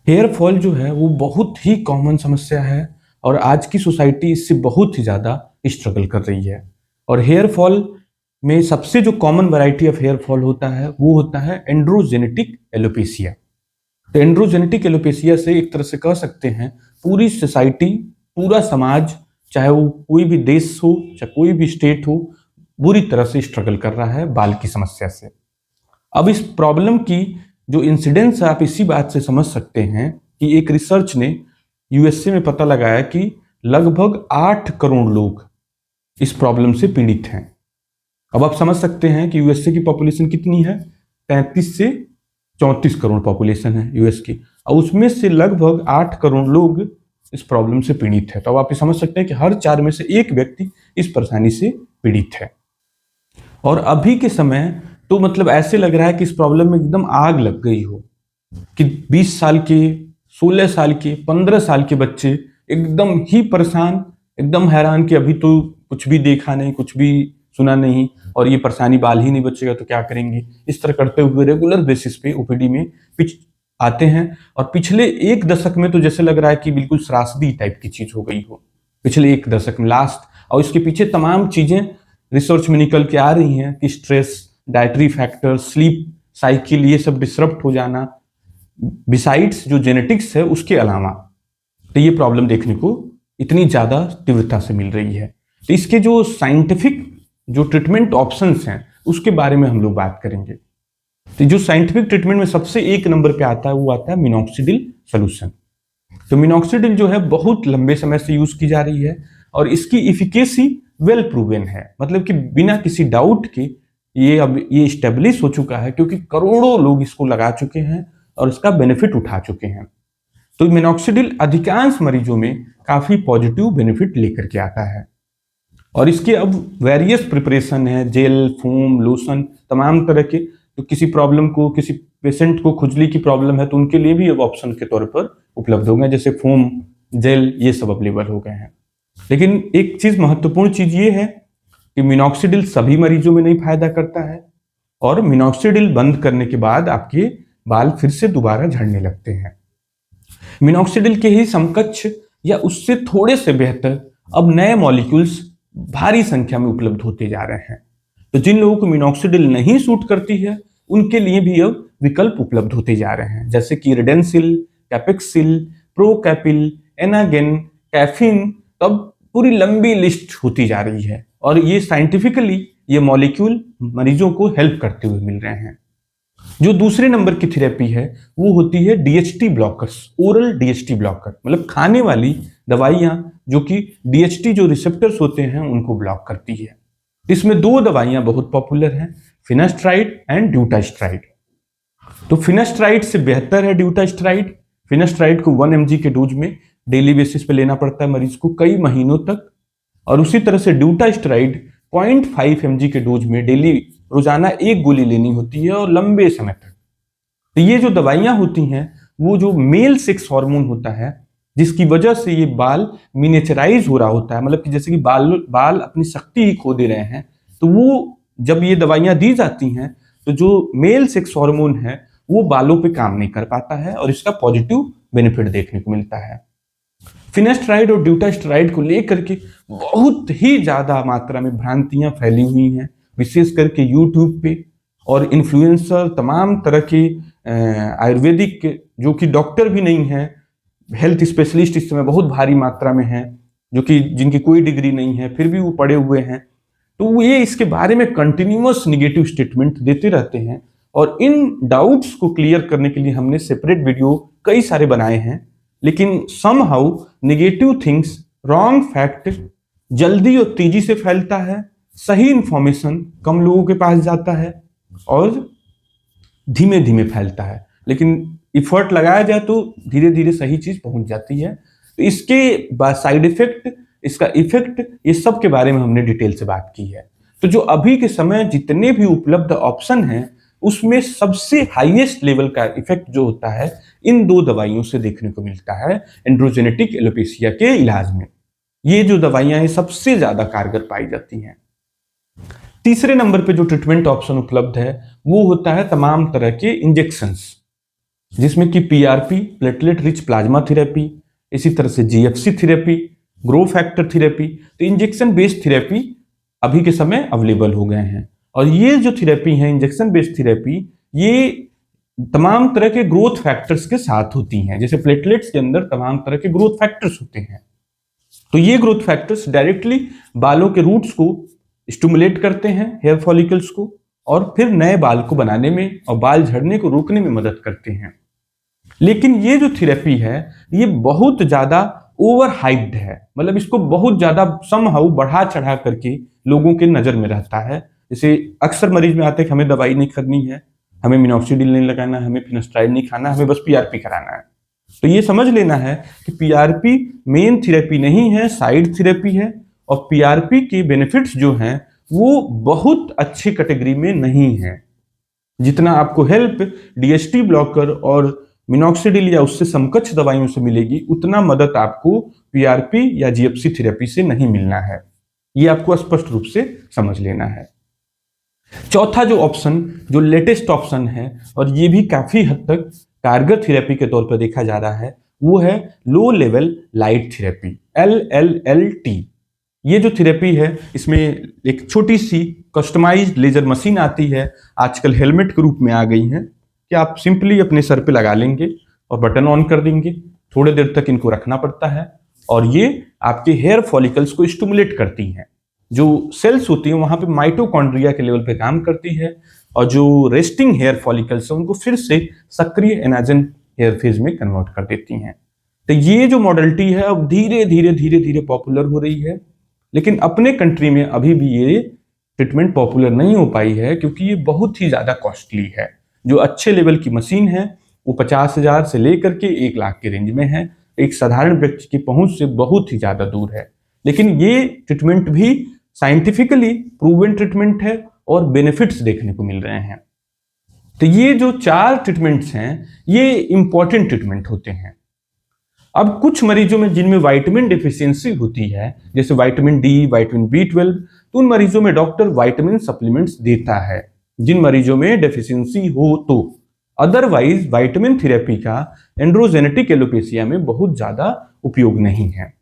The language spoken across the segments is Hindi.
हेयर फॉल जो है वो बहुत ही कॉमन समस्या है और आज की सोसाइटी इससे बहुत ही ज़्यादा स्ट्रगल कर रही है। और हेयर फॉल में सबसे जो common variety of hair fall होता है वो होता है एंड्रोजेनेटिक एलोपेशिया। तो एंड्रोजेनेटिक एलोपेशिया से एक तरह से कह सकते हैं पूरी सोसाइटी, पूरा समाज, चाहे वो कोई भी देश हो चाहे कोई भी स्टेट हो, बुरी तरह से स्ट्रगल कर रहा है बाल की समस्या से। अब इस प्रॉब्लम की जो इंसिडेंस है आप इसी बात से समझ सकते हैं कि एक रिसर्च ने यूएसए में पता लगाया कि लगभग 8 करोड़ लोग इस प्रॉब्लम से पीड़ित हैं। अब आप समझ सकते हैं कि यूएसए की पॉपुलेशन कितनी है, 33 से 34 करोड़ पॉपुलेशन है यूएस की, और उसमें से लगभग 8 करोड़ लोग इस प्रॉब्लम से पीड़ित है। तो अब आप ये समझ सकते हैं कि हर 4 में से एक व्यक्ति इस परेशानी से पीड़ित है। और अभी के समय तो मतलब ऐसे लग रहा है कि इस प्रॉब्लम में एकदम आग लग गई हो, कि 20 साल के, 16 साल के, 15 साल के बच्चे एकदम ही परेशान, एकदम हैरान कि अभी तो कुछ भी देखा नहीं, कुछ भी सुना नहीं, और ये परेशानी बाल ही नहीं बचेगा तो क्या करेंगे, इस तरह करते हुए रेगुलर बेसिस पे ओपीडी में पिच आते हैं। और पिछले एक दशक में तो जैसे लग रहा है कि बिल्कुल त्रासदी टाइप की चीज हो गई हो, पिछले एक दशक में लास्ट। और इसके पीछे तमाम चीजें रिसर्च में निकल के आ रही हैं कि stress, dietary factor, sleep cycle, ये सब डिसरप्ट हो जाना, बिसाइड्स जो जेनेटिक्स है उसके अलावा, तो ये प्रॉब्लम देखने को इतनी ज्यादा तीव्रता से मिल रही है। तो इसके जो साइंटिफिक जो ट्रीटमेंट ऑप्शंस हैं उसके बारे में हम लोग बात करेंगे। तो जो साइंटिफिक ट्रीटमेंट में सबसे एक नंबर पे आता है वो आता है मिनॉक्सिडिल सोल्यूशन। तो मिनॉक्सिडिल जो है बहुत लंबे समय से यूज की जा रही है और इसकी इफिकेसी वेल प्रूवन है, मतलब कि बिना किसी डाउट के ये अब ये स्टेब्लिश हो चुका है, क्योंकि करोड़ों लोग इसको लगा चुके हैं और इसका बेनिफिट उठा चुके हैं। तो मिनॉक्सिडिल अधिकांश मरीजों में काफी पॉजिटिव बेनिफिट लेकर के आता है। और इसके अब वेरियस प्रिपरेशन है, जेल, फोम, लोशन, तमाम तरह के। तो किसी प्रॉब्लम को, किसी पेशेंट को खुजली की प्रॉब्लम है तो उनके लिए भी अब ऑप्शन के तौर पर उपलब्ध हो गए, जैसे फोम, जेल, ये सब अवेलेबल हो गए हैं। लेकिन एक चीज, महत्वपूर्ण चीज ये है कि मिनॉक्सिडिल सभी मरीजों में नहीं फायदा करता है, और मिनॉक्सिडिल बंद करने के बाद आपके बाल फिर से दोबारा झड़ने लगते हैं। मिनॉक्सिडिल के ही समकक्ष या उससे थोड़े से बेहतर अब नए मॉलिक्यूल्स भारी संख्या में उपलब्ध होते जा रहे हैं। तो जिन लोगों को मिनॉक्सिडिल नहीं सूट करती है उनके लिए भी अब विकल्प उपलब्ध होते जा रहे हैं, जैसे कि रिडेंसिल, कैपेक्सिल, प्रोकैपिल, एनागेन, कैफीन। तो अब पूरी लंबी लिस्ट होती जा रही है और ये साइंटिफिकली ये मॉलिक्यूल मरीजों को हेल्प करते हुए मिल रहे हैं। जो दूसरे नंबर की थेरेपी है वो होती है DHT blockers, oral DHT blocker, मतलब खाने वाली दवाइयां जो कि डीएचटी जो रिसेप्टर्स होते हैं उनको ब्लॉक करती है। इसमें दो दवाइयां बहुत पॉपुलर हैं, फिनास्ट्राइड एंड ड्यूटास्ट्राइड। तो फिनास्ट्राइड से बेहतर है ड्यूटास्ट्राइड। फिनास्ट्राइड को 1 mg के डोज में डेली बेसिस पे लेना पड़ता है मरीज को कई महीनों तक, और उसी तरह से ड्यूटास्ट्राइड 0.5 mg के डोज में डेली रोजाना एक गोली लेनी होती है और लंबे समय तक। तो ये जो दवाइयां होती हैं वो जो मेल सेक्स हार्मोन होता है जिसकी वजह से ये बाल मिनिएचराइज हो रहा होता है, मतलब कि जैसे कि बाल बाल अपनी शक्ति ही खो दे रहे हैं, तो वो जब ये दवाइयां दी जाती हैं तो जो मेल सेक्स हार्मोन है वो बालों पे काम नहीं कर पाता है और इसका पॉजिटिव बेनिफिट देखने को मिलता है। फिनास्ट्राइड और ड्यूटास्ट्राइड को लेकर के बहुत ही ज्यादा मात्रा में भ्रांतियां फैली हुई हैं, विशेष करके यूट्यूब पे, और इन्फ्लुएंसर, तमाम तरह के आयुर्वेदिक जो कि डॉक्टर भी नहीं है, हेल्थ स्पेशलिस्ट इस समय बहुत भारी मात्रा में हैं, जो कि जिनकी कोई डिग्री नहीं है फिर भी वो पड़े हुए हैं। तो ये इसके बारे में कंटिन्यूअस निगेटिव स्टेटमेंट देते रहते हैं, और इन डाउट्स को क्लियर करने के लिए हमने सेपरेट वीडियो कई सारे बनाए हैं। लेकिन somehow negative things, wrong fact जल्दी और तेजी से फैलता है, सही इंफॉर्मेशन कम लोगों के पास जाता है और धीमे धीमे फैलता है, लेकिन इफर्ट लगाया जाए तो धीरे धीरे सही चीज पहुंच जाती है। तो इसके साइड इफेक्ट, इसका इफेक्ट, ये सब के बारे में हमने डिटेल से बात की है। तो जो अभी के समय जितने भी उपलब्ध ऑप्शन हैं उसमें सबसे हाईएस्ट लेवल का इफेक्ट जो होता है इन दो दवाइयों से देखने को मिलता है एंड्रोजेनेटिक एलोपेशिया के इलाज में। ये जो दवाइयां हैं सबसे ज्यादा कारगर पाई जाती हैं। तीसरे नंबर पे जो ट्रीटमेंट ऑप्शन उपलब्ध है वो होता है तमाम तरह के इंजेक्शंस। जिसमें कि PRP, platelet rich plasma therapy, इसी तरह से GFC therapy, grow factor therapy, तो इंजेक्शन बेस्ड थेरेपी अभी के समय अवेलेबल हो गए हैं। और ये जो थेरेपी है इंजेक्शन बेस्ड थेरेपी, ये तमाम तरह के ग्रोथ फैक्टर्स के साथ होती हैं। जैसे प्लेटलेट्स के अंदर तमाम तरह के ग्रोथ फैक्टर्स होते हैं, तो ये ग्रोथ फैक्टर्स डायरेक्टली बालों के रूट्स को स्टिमुलेट करते हैं, हेयर फॉलिकल्स को, और फिर नए बाल को बनाने में और बाल झड़ने को रोकने में मदद करते हैं। लेकिन ये जो थेरेपी है ये बहुत ज्यादा ओवर हाइप्ड है, मतलब इसको बहुत ज्यादा समहाउ बढ़ा चढ़ा करके लोगों के नजर में रहता है। जैसे अक्सर मरीज में आते हैं कि हमें दवाई नहीं करनी है, हमें मिनॉक्सिडिल नहीं लगाना है, हमें फिनेस्ट्राइड नहीं खाना, हमें बस पीआरपी कराना है। तो ये समझ लेना है कि पीआरपी मेन थेरेपी नहीं है, साइड थेरेपी है। और पीआरपी के बेनिफिट्स जो हैं वो बहुत अच्छी कैटेगरी में नहीं है। जितना आपको हेल्प डीएसटी ब्लॉकर और मिनॉक्सिडिल या उससे समकक्ष दवाइयों से मिलेगी, उतना मदद आपको पीआरपी या जीएफसी थेरेपी से नहीं मिलना है। ये आपको स्पष्ट रूप से समझ लेना है। चौथा जो ऑप्शन, जो लेटेस्ट ऑप्शन है और ये भी काफी हद तक कारगर थेरेपी के तौर पर देखा जा रहा है, वो है low level light therapy, LLLT। ये जो थेरेपी है इसमें एक छोटी सी कस्टमाइज्ड लेजर मशीन आती है, आजकल हेलमेट के रूप में आ गई है, कि आप सिंपली अपने सर पे लगा लेंगे और बटन ऑन कर देंगे। थोड़ी देर तक इनको रखना पड़ता है और ये आपके हेयर फॉलिकल्स को स्टिमुलेट करती हैं। जो सेल्स होती हैं वहां पे माइटोकॉन्ड्रिया के लेवल पे काम करती है और जो रेस्टिंग हेयर फॉलिकल्स हैं उनको फिर से सक्रिय एनाजन हेयर फेज में कन्वर्ट कर देती हैं। तो ये जो मॉडलिटी है अब धीरे धीरे धीरे धीरे पॉपुलर हो रही है, लेकिन अपने कंट्री में अभी भी ये ट्रीटमेंट पॉपुलर नहीं हो पाई है क्योंकि ये बहुत ही ज्यादा कॉस्टली है। जो अच्छे लेवल की मशीन है वो 50,000 से लेकर के 1 लाख के रेंज में है, एक साधारण व्यक्ति की पहुंच से बहुत ही ज्यादा दूर है। लेकिन ये ट्रीटमेंट भी साइंटिफिकली प्रूवन ट्रीटमेंट है और बेनिफिट्स देखने को मिल रहे हैं। तो ये जो 4 ट्रीटमेंट्स हैं ये इंपॉर्टेंट ट्रीटमेंट होते हैं। अब कुछ मरीजों में जिनमें विटामिन डिफिशियंसी होती है, जैसे विटामिन डी, विटामिन B12, तो उन मरीजों में डॉक्टर विटामिन सप्लीमेंट्स देता है जिन मरीजों में डेफिशिएंसी हो तो। अदरवाइज विटामिन थेरेपी का एंड्रोजेनेटिक एलोपेशिया में बहुत ज्यादा उपयोग नहीं है।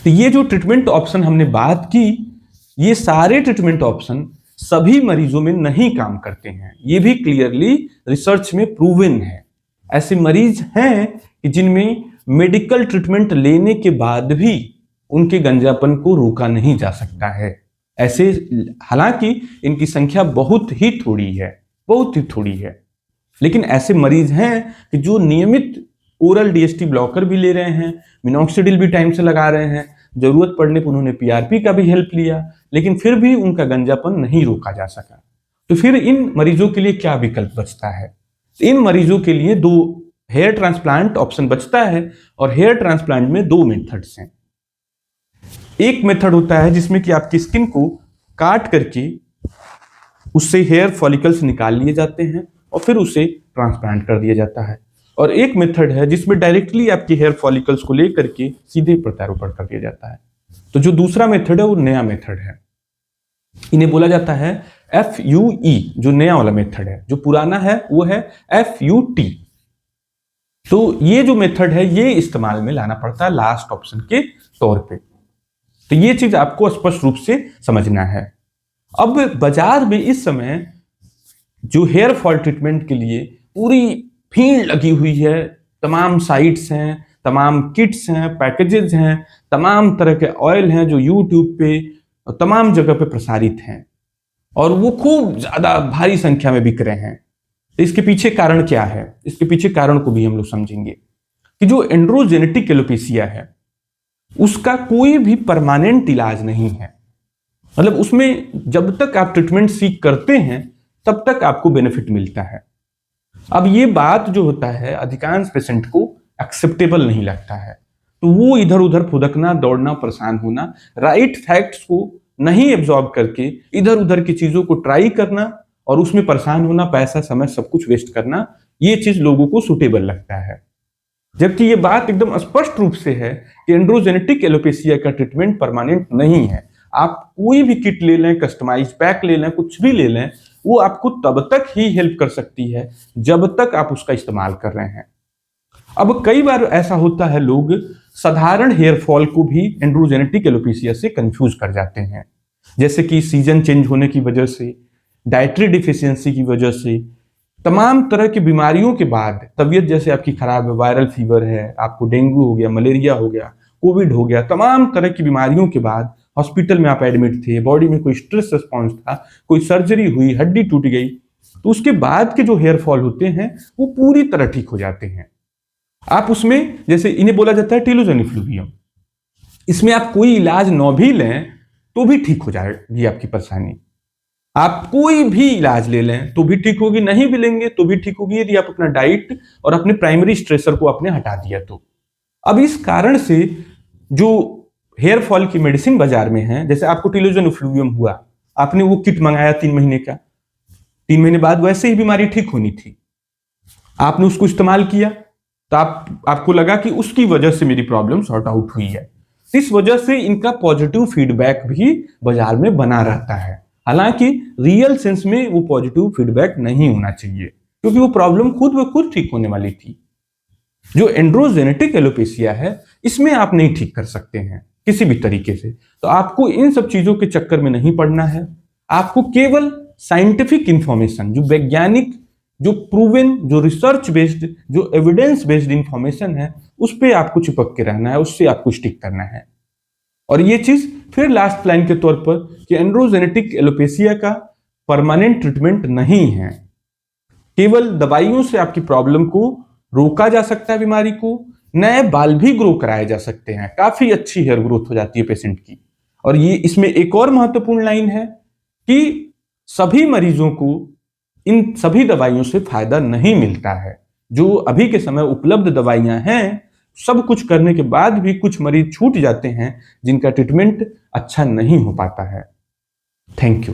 तो ये जो ट्रीटमेंट ऑप्शन हमने बात की, ये सारे ट्रीटमेंट ऑप्शन सभी मरीजों में नहीं काम करते हैं, ये भी क्लियरली रिसर्च में प्रूवन है। ऐसे मरीज हैं कि जिनमें मेडिकल ट्रीटमेंट लेने के बाद भी उनके गंजापन को रोका नहीं जा सकता है। ऐसे हालांकि इनकी संख्या बहुत ही थोड़ी है, बहुत ही थोड़ी है, लेकिन ऐसे मरीज हैं कि जो नियमित ओरल डीएसटी ब्लॉकर भी ले रहे हैं, मिनॉक्सिडिल भी टाइम से लगा रहे हैं, जरूरत पड़ने पर उन्होंने पीआरपी का भी हेल्प लिया, लेकिन फिर भी उनका गंजापन नहीं रोका जा सका। तो फिर इन मरीजों के लिए क्या विकल्प बचता है? इन मरीजों के लिए 2 हेयर ट्रांसप्लांट ऑप्शन बचता है और हेयर ट्रांसप्लांट में 2 मेथड्स हैं। एक मेथड होता है जिसमें कि आपकी स्किन को काट करके उससे हेयर फॉलिकल्स निकाल लिए जाते हैं और फिर उसे ट्रांसप्लांट कर दिया जाता है। और एक मेथड है जिसमें डायरेक्टली आपके हेयर फॉलिकल्स को लेकर के सीधे प्रत्यारोपण कर दिया जाता है। तो जो दूसरा मेथड है वो नया मेथड है, इन्हें बोला जाता है FUE, जो नया वाला मेथड है। जो पुराना है वो है FUT। तो ये जो मेथड है ये इस्तेमाल में लाना पड़ता है लास्ट ऑप्शन के तौर पे। तो ये चीज आपको स्पष्ट रूप से समझना है। अब बाजार में इस समय जो हेयर फॉल ट्रीटमेंट के लिए पूरी भीड़ लगी हुई है, तमाम साइट्स हैं, तमाम किट्स हैं, पैकेजेस हैं, तमाम तरह के ऑयल हैं जो यूट्यूब पे और तमाम जगह पे प्रसारित हैं और वो खूब ज्यादा भारी संख्या में बिक रहे हैं। तो इसके पीछे कारण क्या है? इसके पीछे कारण को भी हम लोग समझेंगे कि जो एंड्रोजेनेटिक एलोपेशिया है उसका कोई भी परमानेंट इलाज नहीं है। मतलब उसमें जब तक आप ट्रीटमेंट सीख करते हैं तब तक आपको बेनिफिट मिलता है। अब ये बात जो होता है अधिकांश पेशेंट को एक्सेप्टेबल नहीं लगता है, तो वो इधर उधर फुदकना, दौड़ना, परेशान होना, राइट फैक्ट्स को नहीं एब्जॉर्ब करके इधर उधर की चीजों को ट्राई करना और उसमें परेशान होना, पैसा समय सब कुछ वेस्ट करना, ये चीज लोगों को सुटेबल लगता है। जबकि ये बात एकदम स्पष्ट रूप से है कि एंड्रोजेनेटिक एलोपेशिया का ट्रीटमेंट परमानेंट नहीं है। आप कोई भी किट ले लें, कस्टमाइज पैक ले लें, कुछ भी ले लें, वो आपको तब तक ही हेल्प कर सकती है जब तक आप उसका इस्तेमाल कर रहे हैं। अब कई बार ऐसा होता है, लोग साधारण हेयर फॉल को भी एंड्रोजेनेटिक एलोपेशिया से कंफ्यूज कर जाते हैं, जैसे कि सीजन चेंज होने की वजह से, डाइटरी डिफिशियंसी की वजह से, तमाम तरह की बीमारियों के बाद, तबीयत जैसे आपकी खराब है, वायरल फीवर है, आपको डेंगू हो गया, मलेरिया हो गया, कोविड हो गया, तमाम तरह की बीमारियों के बाद हॉस्पिटल में आप एडमिट थे, बॉडी में कोई स्ट्रेस रिस्पॉन्स था, कोई सर्जरी हुई, हड्डी टूट गई, तो उसके बाद के जो हेयर फॉल होते हैं वो पूरी तरह ठीक हो जाते हैं। आप उसमें, जैसे इन्हें बोला जाता है टीलोजेन इफ्लूवियम, इसमें आप कोई इलाज न भी लें तो भी ठीक हो जाएगी आपकी परेशानी। आप कोई भी इलाज ले लें तो भी ठीक होगी, नहीं भी लेंगे तो भी ठीक होगी, यदि आप अपना डाइट और अपने प्राइमरी स्ट्रेसर को आपने हटा दिया तो। अब इस कारण से जो हेयर फॉल की मेडिसिन बाजार में है, जैसे आपको टीलोजेन इफ्लूवियम हुआ, आपने वो किट मंगाया 3 महीने का, 3 महीने बाद वैसे ही बीमारी ठीक होनी थी, आपने उसको इस्तेमाल किया तो आपको लगा कि उसकी वजह से मेरी प्रॉब्लम सॉर्ट आउट हुई है। इस वजह से इनका पॉजिटिव फीडबैक भी बाजार में बना रहता है, हालांकि रियल सेंस में वो पॉजिटिव फीडबैक नहीं होना चाहिए, क्योंकि वो प्रॉब्लम खुद ब खुद ठीक होने वाली थी। जो एंड्रोजेनेटिक एलोपेशिया है, इसमें आप नहीं ठीक कर सकते हैं किसी भी तरीके से, तो आपको इन सब चीजों के चक्कर में नहीं पड़ना है। आपको केवल साइंटिफिक इंफॉर्मेशन, जो वैज्ञानिक, जो प्रूवन, जो रिसर्च बेस्ड, जो एविडेंस बेस्ड इंफॉर्मेशन है, उस पर आपको चिपक के रहना है, उससे आपको स्टिक करना है। और ये चीज फिर लास्ट लाइन के तौर पर कि एंड्रोजेनेटिक एलोपेशिया का परमानेंट ट्रीटमेंट नहीं है, केवल दवाइयों से आपकी प्रॉब्लम को रोका जा सकता है, बीमारी को, नए बाल भी ग्रो कराए जा सकते हैं, काफी अच्छी हेयर ग्रोथ हो जाती है पेशेंट की। और ये इसमें एक और महत्वपूर्ण लाइन है कि सभी मरीजों को इन सभी दवाइयों से फायदा नहीं मिलता है। जो अभी के समय उपलब्ध दवाइयां हैं, सब कुछ करने के बाद भी कुछ मरीज छूट जाते हैं जिनका ट्रीटमेंट अच्छा नहीं हो पाता है। Thank you.